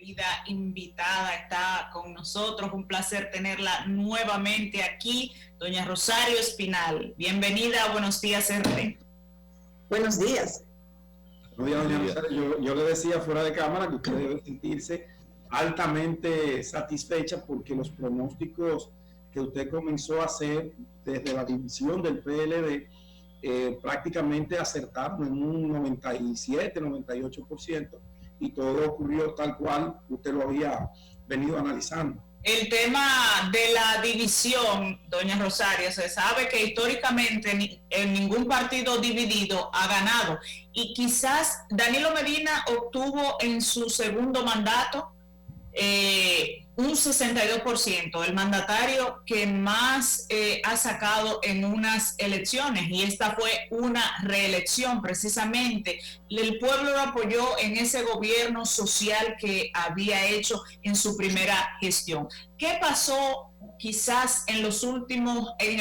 querida invitada está con nosotros. Un placer tenerla nuevamente aquí, doña Rosario Espinal. Bienvenida a Buenos Días, RD. Buenos días. Buenos días, doña Rosario. Yo le decía fuera de cámara que usted debe sentirse altamente satisfecha porque los pronósticos que usted comenzó a hacer desde la división del PLD prácticamente acertaron en un 97, 98%, y todo ocurrió tal cual usted lo había venido analizando. El tema de la división, doña Rosario, se sabe que históricamente en ningún partido dividido ha ganado, y quizás Danilo Medina obtuvo en su segundo mandato un 62%, el mandatario que más ha sacado en unas elecciones, y esta fue una reelección precisamente. El pueblo lo apoyó en ese gobierno social que había hecho en su primera gestión. ¿Qué pasó quizás en el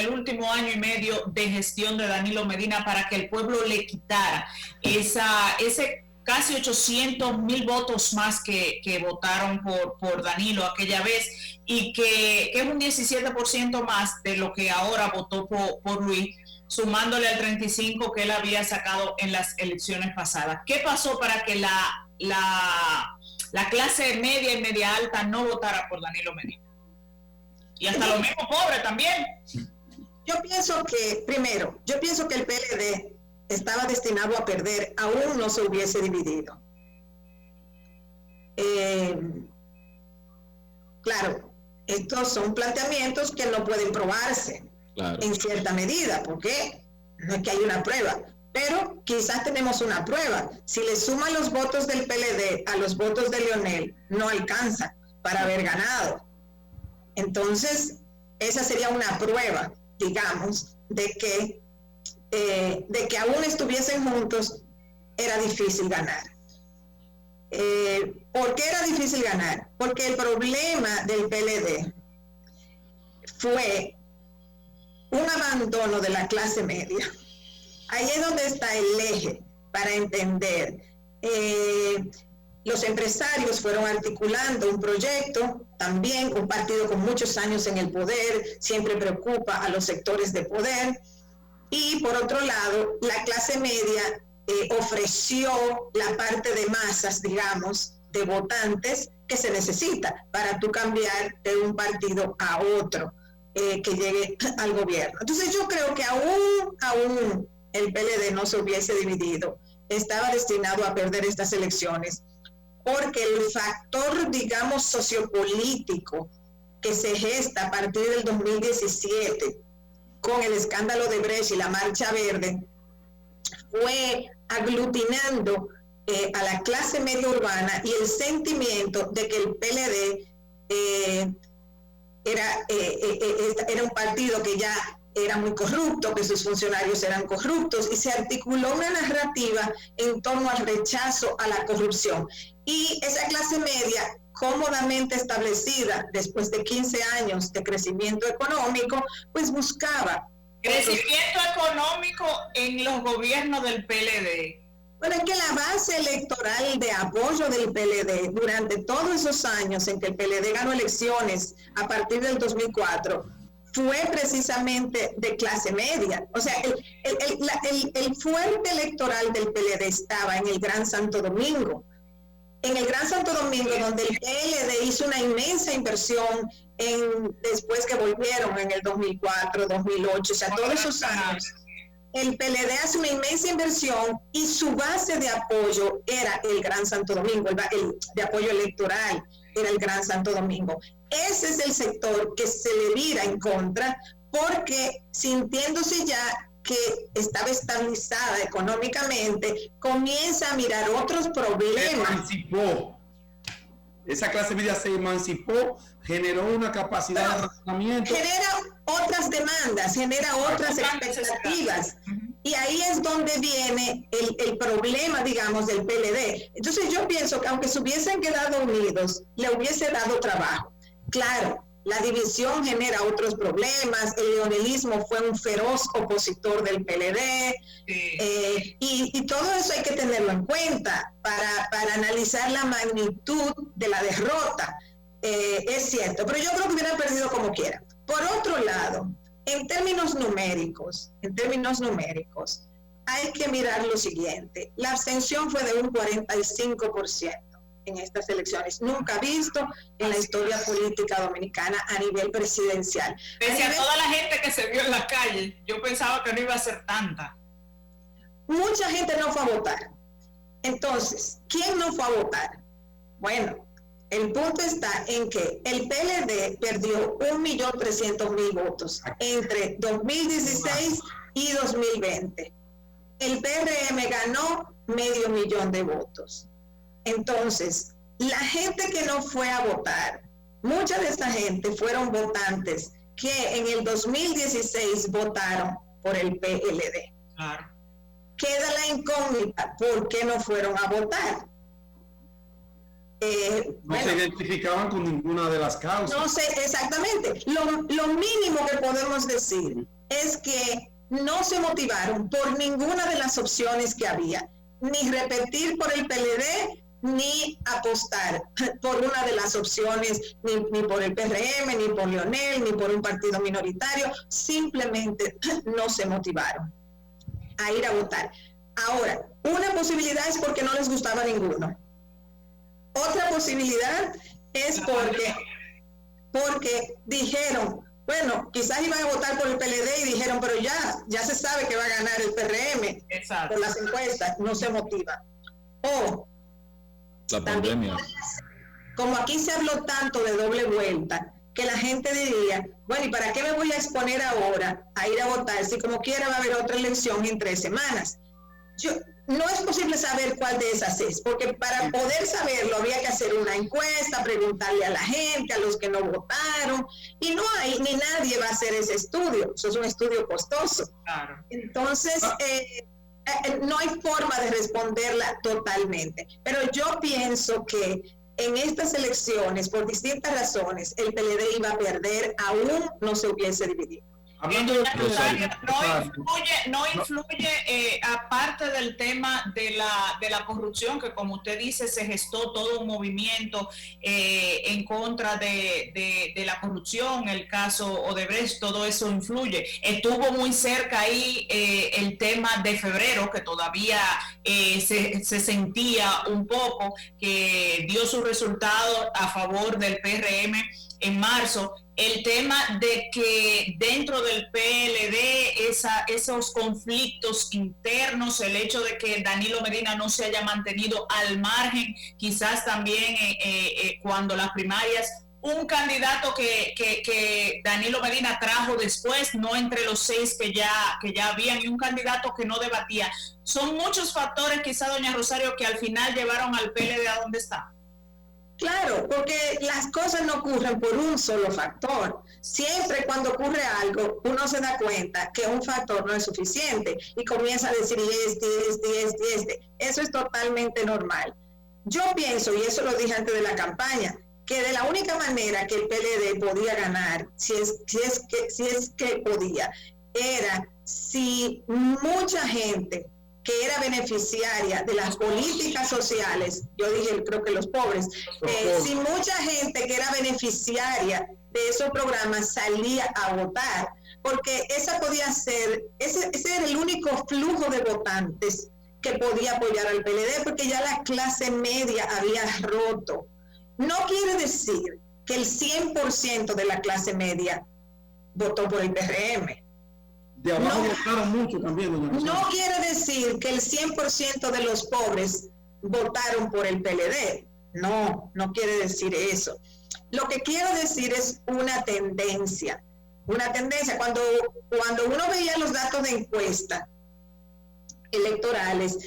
último año y medio de gestión de Danilo Medina para que el pueblo le quitara ese casi 800,000 votos más que votaron por Danilo aquella vez, y que es un 17% más de lo que ahora votó por Luis, sumándole al 35% que él había sacado en las elecciones pasadas? ¿Qué pasó para que la clase media y media alta no votara por Danilo Medina? Y hasta los mismos pobres también. Yo pienso que el PLD estaba destinado a perder, aún no se hubiese dividido. Claro, estos son planteamientos que no pueden probarse, claro, en cierta medida, porque no es que hay una prueba, pero quizás tenemos una prueba. Si le suman los votos del PLD a los votos de Leonel, no alcanza para haber ganado. Entonces, esa sería una prueba, digamos, de que aún estuviesen juntos, era difícil ganar. ¿Por qué era difícil ganar? Porque el problema del PLD fue un abandono de la clase media. Ahí es donde está el eje para entender. Los empresarios fueron articulando un proyecto, también un partido con muchos años en el poder, siempre preocupa a los sectores de poder. Y por otro lado, la clase media ofreció la parte de masas, digamos, de votantes que se necesita para tú cambiar de un partido a otro que llegue al gobierno. Entonces yo creo que aún el PLD no se hubiese dividido, estaba destinado a perder estas elecciones, porque el factor, digamos, sociopolítico que se gesta a partir del 2017, con el escándalo de Brecht y la Marcha Verde, fue aglutinando a la clase media urbana y el sentimiento de que el PLD era un partido que ya era muy corrupto, que sus funcionarios eran corruptos, y se articuló una narrativa en torno al rechazo a la corrupción. Y esa clase media, cómodamente establecida después de 15 años de crecimiento económico, pues buscaba crecimiento económico en los gobiernos del PLD. Bueno, es que la base electoral de apoyo del PLD durante todos esos años en que el PLD ganó elecciones a partir del 2004 fue precisamente de clase media. O sea, el fuerte electoral del PLD estaba en el Gran Santo Domingo. En el Gran Santo Domingo, donde el PLD hizo una inmensa inversión después que volvieron en el 2004, 2008, o sea, todos esos años, el PLD hace una inmensa inversión y su base de apoyo era el Gran Santo Domingo, el de apoyo electoral era el Gran Santo Domingo. Ese es el sector que se le vira en contra, porque sintiéndose ya que estaba estabilizada económicamente, comienza a mirar otros problemas. Esa clase media se emancipó, generó una capacidad de razonamiento. Genera otras demandas, genera otras expectativas. Y ahí es donde viene el problema, digamos, del PLD. Entonces yo pienso que aunque se hubiesen quedado unidos, le hubiese dado trabajo. Claro, La división genera otros problemas, el leonelismo fue un feroz opositor del PLD, y todo eso hay que tenerlo en cuenta para analizar la magnitud de la derrota. Es cierto, pero yo creo que hubiera perdido como quiera. Por otro lado, en términos numéricos, hay que mirar lo siguiente. La abstención fue de un 45% en estas elecciones, nunca visto en la historia política dominicana a nivel presidencial. Pese a toda la gente que se vio en la calle, yo pensaba que no iba a ser tanta. Mucha gente no fue a votar. Entonces, ¿quién no fue a votar? Bueno, el punto está en que el PLD perdió 1.300.000 votos entre 2016 y 2020. El PRM ganó 500.000 de votos. Entonces, la gente que no fue a votar, mucha de esta gente fueron votantes que en el 2016 votaron por el PLD. Claro. Queda la incógnita, ¿por qué no fueron a votar? No se identificaban con ninguna de las causas. No sé, exactamente. Lo mínimo que podemos decir es que no se motivaron por ninguna de las opciones que había, ni repetir por el PLD, ni apostar por una de las opciones, ni por el PRM, ni por Leonel, ni por un partido minoritario. Simplemente no se motivaron a ir a votar. Ahora, una posibilidad es porque no les gustaba ninguno. Otra posibilidad es porque dijeron, bueno, quizás iban a votar por el PLD y dijeron, pero ya se sabe que va a ganar el PRM. Exacto. Por las encuestas, no se motiva. O la pandemia. Como aquí se habló tanto de doble vuelta, que la gente diría, bueno, ¿y para qué me voy a exponer ahora a ir a votar si como quiera va a haber otra elección en 3 semanas? No es posible saber cuál de esas es, porque para poder saberlo había que hacer una encuesta, preguntarle a la gente, a los que no votaron, y no hay, ni nadie va a hacer ese estudio. Eso es un estudio costoso. Claro. Entonces, no hay forma de responderla totalmente. Pero yo pienso que en estas elecciones, por distintas razones, el PLD iba a perder, aún no se hubiese dividido. No influye aparte del tema de la corrupción, que como usted dice, se gestó todo un movimiento en contra de la corrupción, el caso Odebrecht, todo eso influye. Estuvo muy cerca ahí el tema de febrero, que todavía se sentía un poco, que dio su resultado a favor del PRM en marzo. El tema de que dentro del PLD esos conflictos internos, el hecho de que Danilo Medina no se haya mantenido al margen, quizás también cuando las primarias, un candidato que Danilo Medina trajo después, no entre los 6 que ya habían, y un candidato que no debatía. Son muchos factores, quizás, doña Rosario, que al final llevaron al PLD a donde está. Claro, porque las cosas no ocurren por un solo factor. Siempre cuando ocurre algo, uno se da cuenta que un factor no es suficiente y comienza a decir este. Eso es totalmente normal. Yo pienso, y eso lo dije antes de la campaña, que de la única manera que el PLD podía ganar, si es que podía, era si mucha gente que era beneficiaria de las políticas sociales, yo dije, creo que los pobres, si mucha gente que era beneficiaria de esos programas salía a votar, porque esa podía ser, ese era el único flujo de votantes que podía apoyar al PLD, porque ya la clase media había roto. No quiere decir que el 100% de la clase media votó por el PRM. De abajo votaron mucho también, doña Rosario. No quiere decir que el 100% de los pobres votaron por el PLD. No quiere decir eso. Lo que quiero decir es una tendencia. Cuando uno veía los datos de encuesta electorales,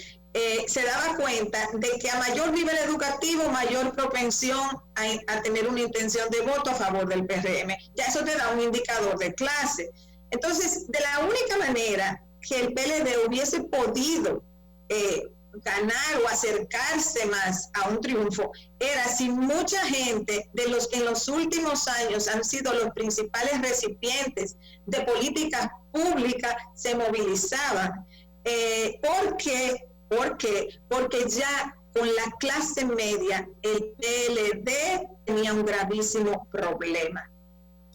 se daba cuenta de que a mayor nivel educativo, mayor propensión a tener una intención de voto a favor del PRM. Ya eso te da un indicador de clase. Entonces, de la única manera que el PLD hubiese podido ganar o acercarse más a un triunfo era si mucha gente de los que en los últimos años han sido los principales recipientes de políticas públicas se movilizaban. ¿Por qué? Porque ya con la clase media el PLD tenía un gravísimo problema.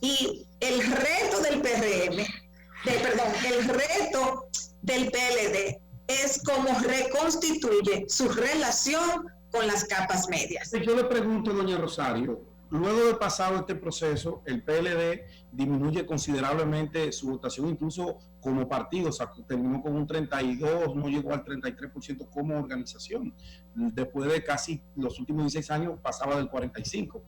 Y el reto del el reto del PLD es cómo reconstituye su relación con las capas medias. Yo le pregunto, doña Rosario, luego de pasado este proceso, el PLD disminuye considerablemente su votación, incluso como partido, o sea, terminó con un 32, no llegó al 33% como organización. Después de casi los últimos 16 años pasaba del 45%.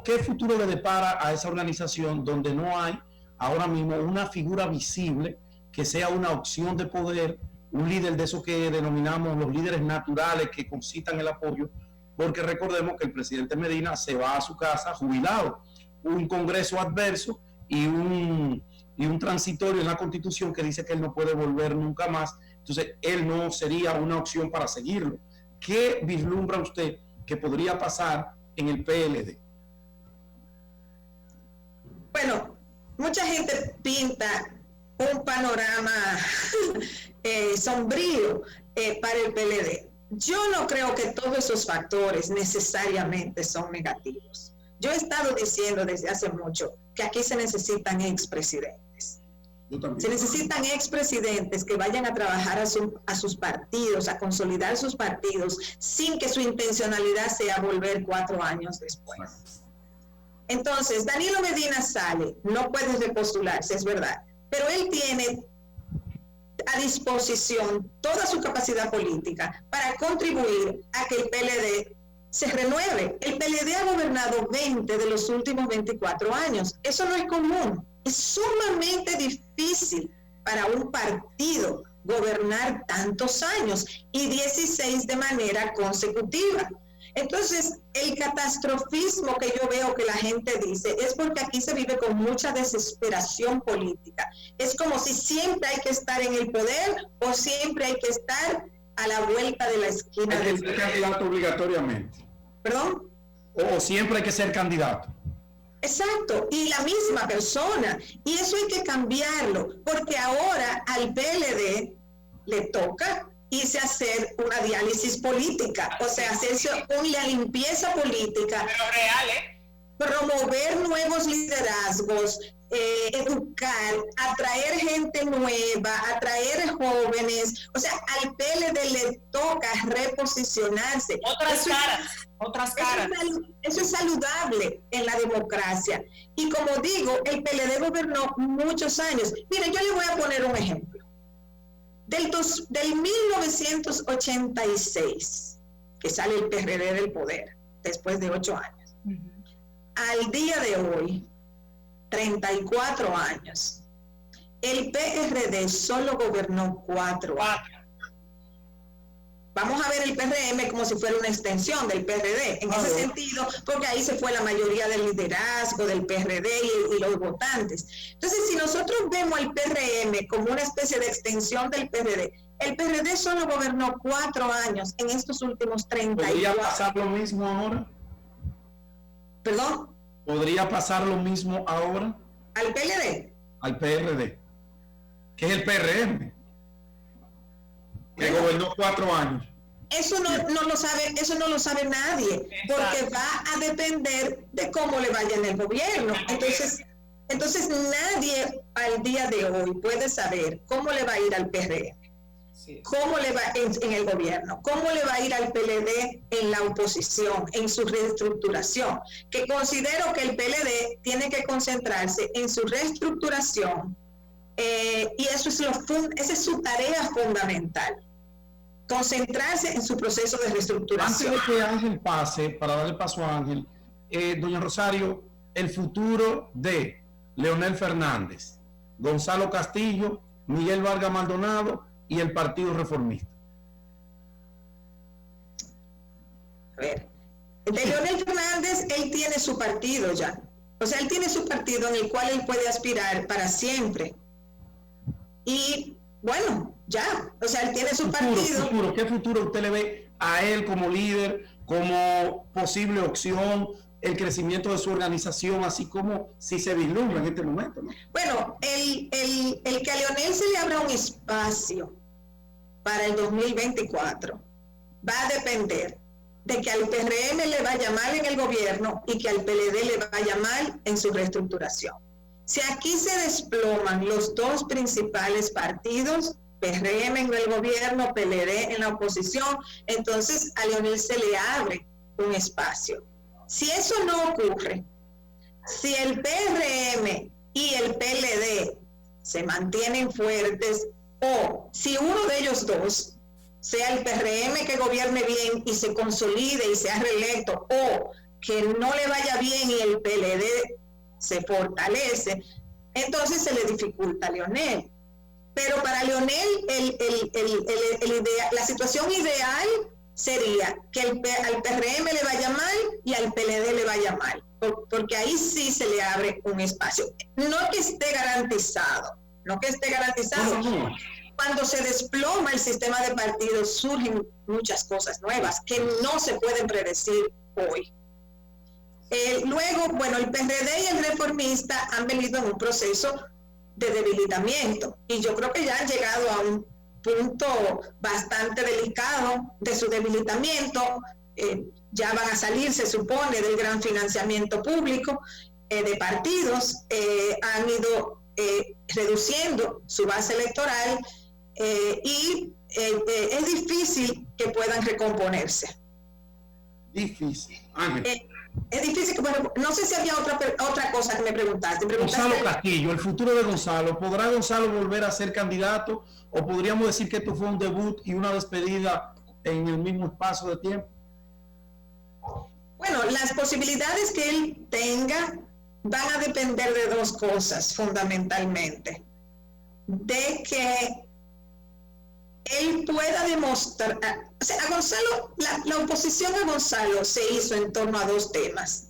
¿Qué futuro le depara a esa organización donde no hay ahora mismo una figura visible que sea una opción de poder, un líder de esos que denominamos los líderes naturales que concitan el apoyo? Porque recordemos que el presidente Medina se va a su casa jubilado, un congreso adverso y un transitorio en la Constitución que dice que él no puede volver nunca más. Entonces, él no sería una opción para seguirlo. ¿Qué vislumbra usted que podría pasar en el PLD? Bueno, mucha gente pinta un panorama sombrío para el PLD. Yo no creo que todos esos factores necesariamente son negativos. Yo he estado diciendo desde hace mucho que aquí se necesitan expresidentes. Se necesitan expresidentes que vayan a trabajar a sus partidos, a consolidar sus partidos, sin que su intencionalidad sea volver 4 años después. Entonces, Danilo Medina sale, no puede repostularse, es verdad, pero él tiene a disposición toda su capacidad política para contribuir a que el PLD se renueve. El PLD ha gobernado 20 de los últimos 24 años. Eso no es común. Es sumamente difícil para un partido gobernar tantos años y 16 de manera consecutiva. Entonces, el catastrofismo que yo veo que la gente dice es porque aquí se vive con mucha desesperación política. Es como si siempre hay que estar en el poder o siempre hay que estar a la vuelta de la esquina. Hay que ser candidato obligatoriamente. ¿Perdón? O siempre hay que ser candidato. Exacto, y la misma persona. Y eso hay que cambiarlo, porque ahora al PLD le toca irse a hacer una diálisis política, o sea, hacerse una limpieza política. Pero real, promover nuevos liderazgos, educar, atraer gente nueva, atraer jóvenes. O sea, al PLD le toca reposicionarse. Otras caras. Eso es saludable en la democracia. Y como digo, el PLD gobernó muchos años. Miren, yo le voy a poner un ejemplo. Del 1986, que sale el PRD del poder, después de 8 años, al día de hoy, 34 años, el PRD solo gobernó 4 años. Vamos a ver el PRM como si fuera una extensión del PRD, en ese sentido, porque ahí se fue la mayoría del liderazgo del PRD y los votantes. Entonces, si nosotros vemos al PRM como una especie de extensión del PRD, el PRD solo gobernó 4 años en estos últimos 34. ¿Podría pasar lo mismo ahora? ¿Perdón? ¿Podría pasar lo mismo ahora? ¿Al PLD? Al PRD. ¿Qué es el PRM? Que gobernó 4 años. Eso no lo sabe nadie, porque va a depender de cómo le vaya en el gobierno. Entonces nadie al día de hoy puede saber cómo le va a ir al PRM, cómo le va en el gobierno, cómo le va a ir al PLD en la oposición, en su reestructuración, que considero que el PLD tiene que concentrarse en su reestructuración. Y esa es su tarea fundamental, concentrarse en su proceso de reestructuración. Antes de que Ángel pase, para darle paso a Ángel, doña Rosario, el futuro de Leonel Fernández, Gonzalo Castillo, Miguel Vargas Maldonado y el Partido Reformista. A ver, de Leonel Fernández, él tiene su partido ya. O sea, él tiene su partido en el cual él puede aspirar para siempre. Y bueno, ya, o sea, él tiene su partido. ¿Qué futuro usted le ve a él como líder, como posible opción, el crecimiento de su organización, así como si se vislumbra en este momento, ¿no? Bueno, el que a Leonel se le abra un espacio para el 2024 va a depender de que al PRM le vaya mal en el gobierno y que al PLD le vaya mal en su reestructuración. Si aquí se desploman los dos principales partidos, PRM en el gobierno, PLD en la oposición, entonces a Leonel se le abre un espacio. Si eso no ocurre, si el PRM y el PLD se mantienen fuertes, o si uno de ellos dos, sea el PRM que gobierne bien y se consolide y sea reelecto, o que no le vaya bien y el PLD se fortalece, entonces se le dificulta a Leonel. Pero para Leonel la situación ideal sería que al PRM le vaya mal y al PLD le vaya mal, porque ahí sí se le abre un espacio. No que esté garantizado. No. Cuando se desploma el sistema de partidos surgen muchas cosas nuevas que no se pueden predecir hoy. Luego, bueno, el PRD y el Reformista han venido en un proceso de debilitamiento y yo creo que ya han llegado a un punto bastante delicado de su debilitamiento. Ya van a salir, se supone, del gran financiamiento público de partidos, han ido reduciendo su base electoral y es difícil que puedan recomponerse. Difícil. Ángel. Es difícil, bueno, no sé si había otra cosa que me preguntaste. Gonzalo Castillo, el futuro de Gonzalo, ¿podrá Gonzalo volver a ser candidato o podríamos decir que esto fue un debut y una despedida en el mismo espacio de tiempo? Bueno, las posibilidades que él tenga van a depender de dos cosas fundamentalmente. De que él pueda demostrar, o sea, a Gonzalo, la oposición a Gonzalo se hizo en torno a dos temas: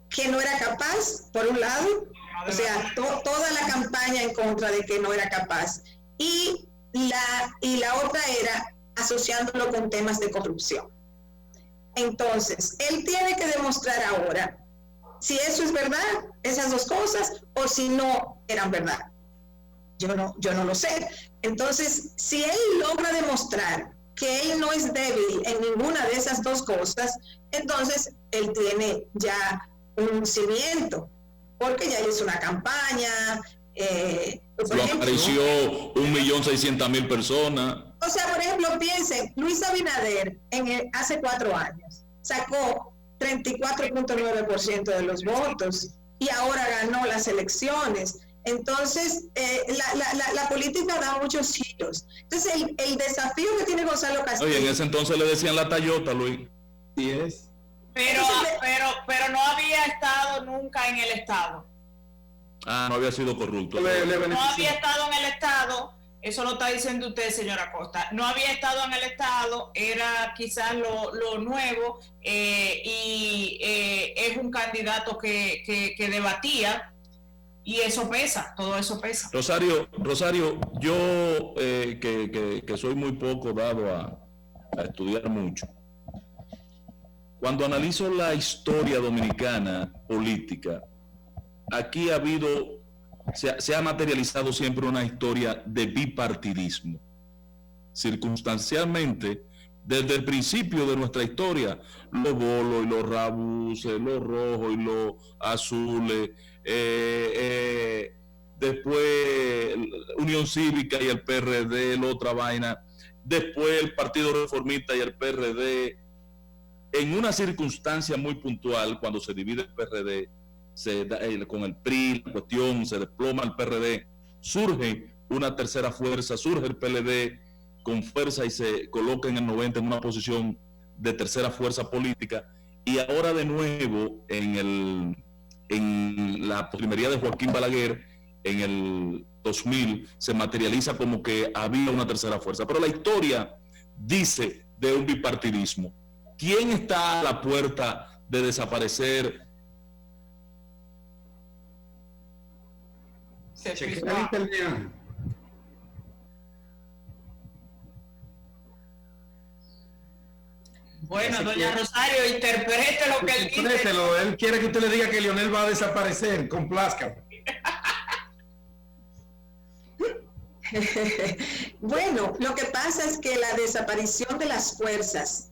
que no era capaz, por un lado, o sea, toda la campaña en contra de que no era capaz, y la otra era asociándolo con temas de corrupción. Entonces, él tiene que demostrar ahora si eso es verdad, esas dos cosas, o si no eran verdad. Yo no lo sé. Entonces, si él logra demostrar que él no es débil en ninguna de esas dos cosas, entonces él tiene ya un cimiento, porque ya hizo una campaña. Lo apareció 1.600.000 personas. O sea, por ejemplo, piensen, Luis Abinader hace 4 años sacó 34.9% de los votos y ahora ganó las elecciones. Entonces, la política da muchos giros. Entonces, el desafío que tiene Gonzalo Castillo... Oye, en ese entonces le decían la Tayota, Luis. Sí es. Pero no había estado nunca en el Estado. Ah, no había sido corrupto. No había estado en el Estado, eso lo está diciendo usted, señora Costa. No había estado en el Estado, era quizás lo nuevo, y es un candidato que debatía. Y eso pesa, todo eso pesa. Rosario, yo que soy muy poco dado a estudiar mucho, cuando analizo la historia dominicana política, aquí se ha materializado siempre una historia de bipartidismo. Circunstancialmente, desde el principio de nuestra historia, los bolos y los rabuses, los rojos y los azules, después Unión Cívica y el PRD, la otra vaina, después el Partido Reformista y el PRD, en una circunstancia muy puntual, cuando se divide el PRD, con el PRI, la cuestión, se desploma el PRD, surge una tercera fuerza, surge el PLD con fuerza y se coloca en el 90 en una posición de tercera fuerza política, y ahora de nuevo en la primería de Joaquín Balaguer en el 2000 se materializa como que había una tercera fuerza, pero la historia dice de un bipartidismo. ¿Quién está a la puerta de desaparecer? Bueno, doña Rosario, interprete lo que él dice. Interprételo, él quiere que usted le diga que Leonel va a desaparecer, complazca. Bueno, lo que pasa es que la desaparición de las fuerzas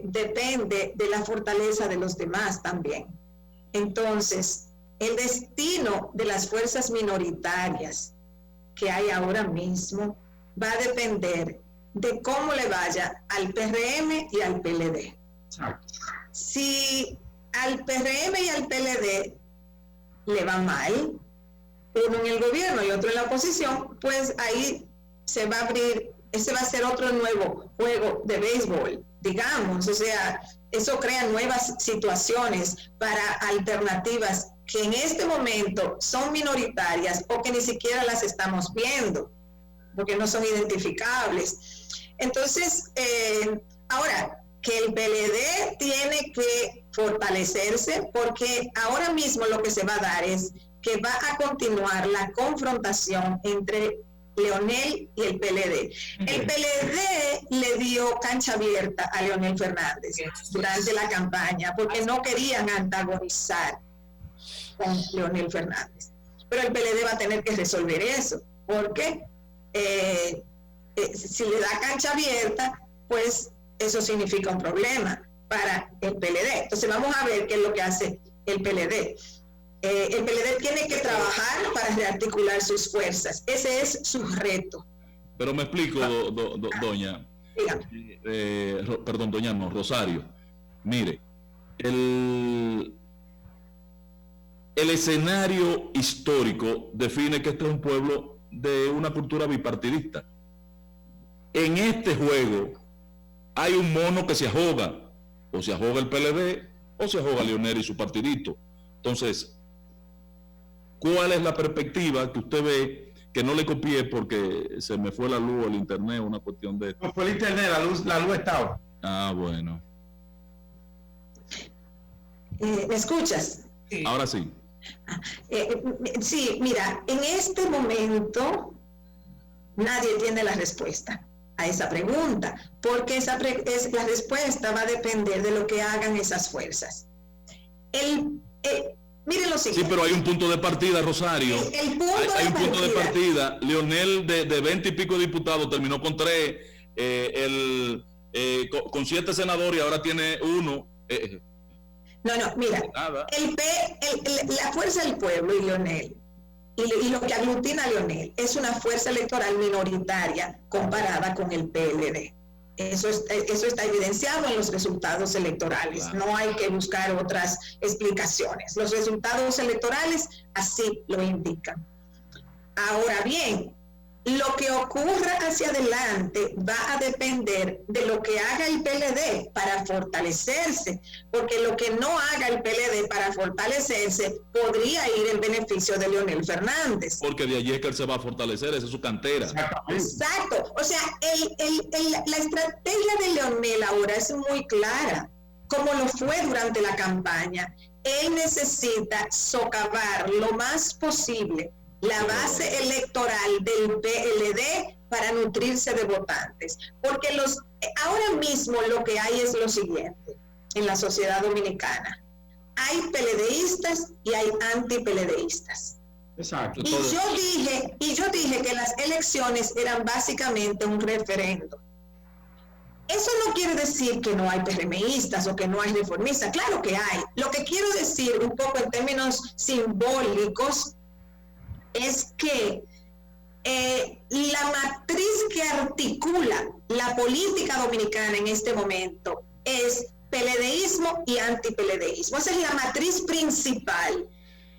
depende de la fortaleza de los demás también. Entonces, el destino de las fuerzas minoritarias que hay ahora mismo va a depender de cómo le vaya al PRM y al PLD. Exacto. Si al PRM y al PLD le va mal, uno en el gobierno y otro en la oposición, pues ahí se va a abrir, ese va a ser otro nuevo juego de béisbol, digamos. O sea, eso crea nuevas situaciones para alternativas que en este momento son minoritarias o que ni siquiera las estamos viendo, porque no son identificables. Entonces, ahora que el PLD tiene que fortalecerse, porque ahora mismo lo que se va a dar es que va a continuar la confrontación entre Leonel y el PLD. El PLD le dio cancha abierta a Leonel Fernández durante la campaña, porque no querían antagonizar con Leonel Fernández. Pero el PLD va a tener que resolver eso, porque si le da cancha abierta, pues eso significa un problema para el PLD. Entonces vamos a ver qué es lo que hace el PLD. El PLD tiene que trabajar para rearticular sus fuerzas. Ese es su reto. Pero me explico, doña. Perdón, doña no, Rosario. Mire, el escenario histórico define que este es un pueblo de una cultura bipartidista. En este juego hay un mono que se ahoga, o se ahoga el PLD, o se ahoga Leonel y su partidito. Entonces, ¿cuál es la perspectiva que usted ve? Que no le copié porque se me fue la luz, el internet, una cuestión de... No fue el internet, la luz estaba. Ah, bueno. ¿Me escuchas? Sí. Ahora sí. Sí, mira, en este momento nadie tiene la respuesta a esa pregunta, porque la respuesta va a depender de lo que hagan esas fuerzas. Miren lo siguiente. Sí, pero hay un punto de partida, Rosario. Hay un punto de partida. Leonel, de 20 y pico diputados, terminó con 3, con 7 senadores y ahora tiene 1. No, mira, la fuerza del pueblo y Leonel, y lo que aglutina a Leonel, es una fuerza electoral minoritaria comparada con el PLD. Eso está evidenciado en los resultados electorales. Claro. No hay que buscar otras explicaciones. Los resultados electorales así lo indican. Ahora bien, lo que ocurra hacia adelante va a depender de lo que haga el PLD para fortalecerse, porque lo que no haga el PLD para fortalecerse podría ir en beneficio de Leonel Fernández. Porque de allí es que él se va a fortalecer, esa es su cantera. Exacto. O sea, la estrategia de Leonel ahora es muy clara, como lo fue durante la campaña. Él necesita socavar lo más posible la base electoral del PLD para nutrirse de votantes, porque ahora mismo lo que hay es lo siguiente en la sociedad dominicana: hay PLDistas y hay anti-PLDistas. Exacto. Y yo dije que las elecciones eran básicamente un referendo. Eso no quiere decir que no hay PRMistas o que no hay reformistas. Claro que hay. Lo que quiero decir, un poco en términos simbólicos, es que la matriz que articula la política dominicana en este momento es PLDismo y anti-PLDismo. Esa es la matriz principal.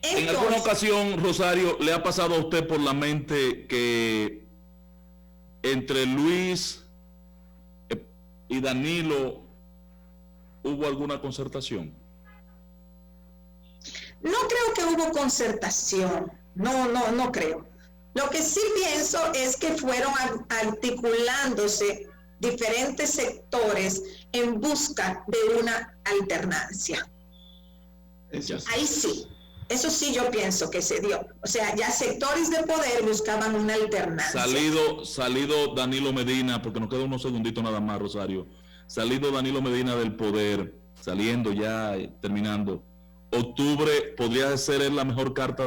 Entonces, ¿en alguna ocasión, Rosario, le ha pasado a usted por la mente que entre Luis y Danilo hubo alguna concertación? No creo que hubo concertación. No creo. Lo que sí pienso es que fueron articulándose diferentes sectores en busca de una alternancia. Ahí sí. Eso sí yo pienso que se dio. O sea, ya sectores de poder buscaban una alternancia. Salido Danilo Medina, porque nos queda unos segunditos nada más, Rosario. saliendo Danilo Medina del poder, saliendo ya, terminando, octubre podría ser él la mejor carta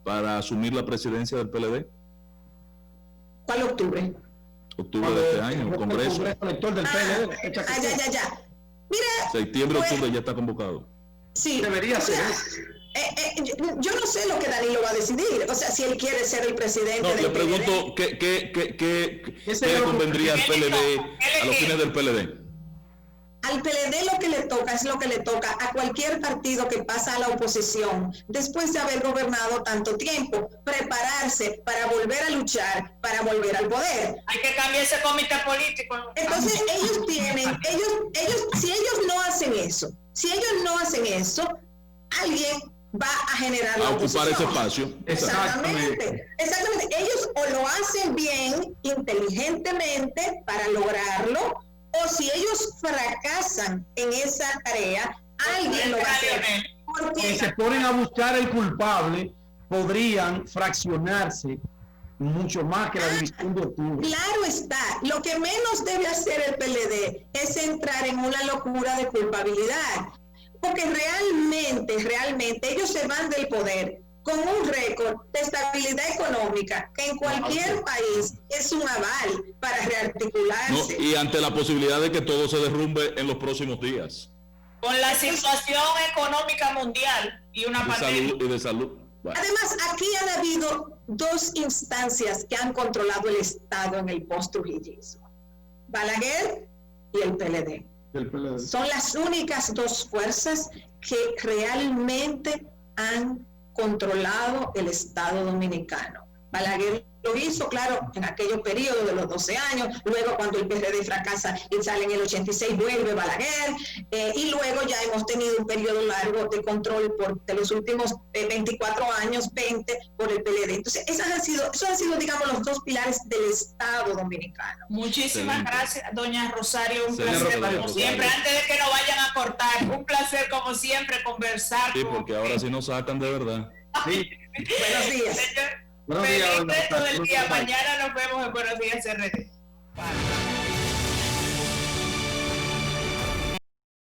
para asumir la presidencia del PLD? ¿Cuál octubre? Octubre de este año, el Congreso. Elector del PLD. Ya. Mira, Septiembre, pues, octubre ya está convocado. Sí. Debería ser. Yo no sé lo que Danilo va a decidir. O sea, si él quiere ser el presidente No, del le pregunto PLD. ¿qué le convendría al PLD, a los fines del PLD? Al PLD lo que le toca es lo que le toca a cualquier partido que pasa a la oposición después de haber gobernado tanto tiempo, prepararse para volver a luchar, para volver al poder. Hay que cambiar ese comité político. Entonces ellos tienen, si ellos no hacen eso, alguien va a generar la A ocupar ese oposición. espacio. Exactamente. Ellos o lo hacen bien, inteligentemente, para lograrlo, o si ellos fracasan en esa tarea, alguien lo va a hacer. Que se ponen a buscar el culpable, podrían fraccionarse mucho más que la división de octubre. Claro está, lo que menos debe hacer el PLD es entrar en una locura de culpabilidad, porque realmente ellos se van del poder con un récord de estabilidad económica que en cualquier país es un aval para rearticularse. No, y ante la posibilidad de que todo se derrumbe en los próximos días. Con la situación económica mundial y una pandemia. Salud y de salud. Bueno. Además, aquí han habido dos instancias que han controlado el Estado en el post-trujillismo: Balaguer y el PLD. Son las únicas dos fuerzas que realmente han controlado el Estado dominicano. Balaguer lo hizo, claro, en aquellos periodos de los 12 años, luego cuando el PRD fracasa y sale en el 86, vuelve Balaguer, y luego ya hemos tenido un periodo largo de control de los últimos 24 años, 20, por el PLD. Entonces, esos han sido, digamos, los dos pilares del Estado dominicano. Muchísimas gracias, doña Rosario, un Señor placer Rosario, como siempre. Antes de que nos vayan a cortar, un placer como siempre conversar. Sí, porque ahora sí nos sacan de verdad. Sí. Buenos días. Buenos Feliz días, resto del día. Rosario. Mañana nos vemos en Buenos Días RD. Bye.